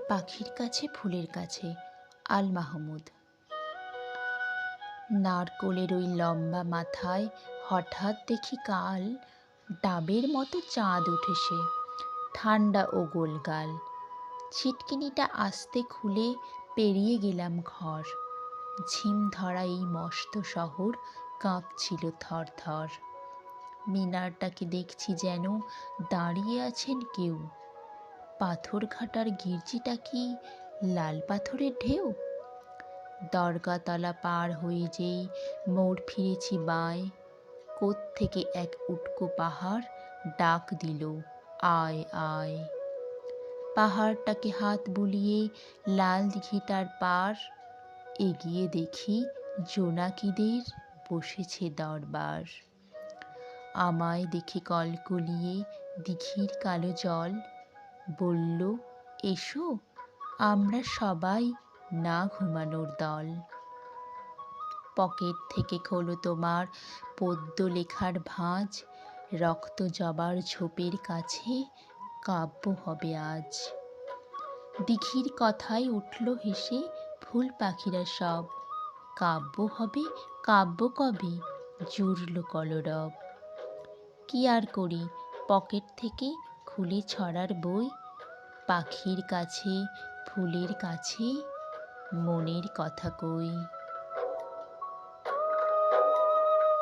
পাখির কাছে ফুলের কাছে আল মাহমুদ। নারকোলের ওই লম্বা মাথায় হঠাৎ দেখি কাল ডাবের মতো চাঁদ উঠেছে, ঠান্ডা ও গোলগাল। ছিটকিনিটা আস্তে খুলে পেরিয়ে গেলাম ঘর। ঝিম ধরা এই মস্ত শহর কাঁপছিল থর থর। মিনারটাকে দেখছি যেন দাঁড়িয়ে আছেন কেউ। পাথরঘাটার গির্জিটা কি লাল পাথরের ঢেউ? দরগাতলা পার হয়ে যেই মোড় ফিরেছি বাঁয়, কোত্থেকে এক উটকো পাহাড় ডাক দিল, আয় আয়। পাহাড়টাকে হাত বুলিয়ে লাল দিঘিটার পার এগিয়ে দেখি জোনাকিদের বসেছে দরবার। আমায় দেখে কলকলিয়ে দিঘির কালো জল বলল, এসো আমরা সবাই না ঘুমানোর দল। পকেট থেকে খোলো তোমার পদ্য লেখার ভাঁজ, রক্ত জবার ঝোপের কাছে কাব্য হবে আজ। দিঘির কথায় উঠল হেসে ফুল পাখিরা সব, কাব্য হবে কাব্য কবে, জুড়ল কলরব। কি আর করি, পকেট থেকে খুলে ছড়ার বই, পাখির কাছে ফুলের কাছে মনের কথা কই।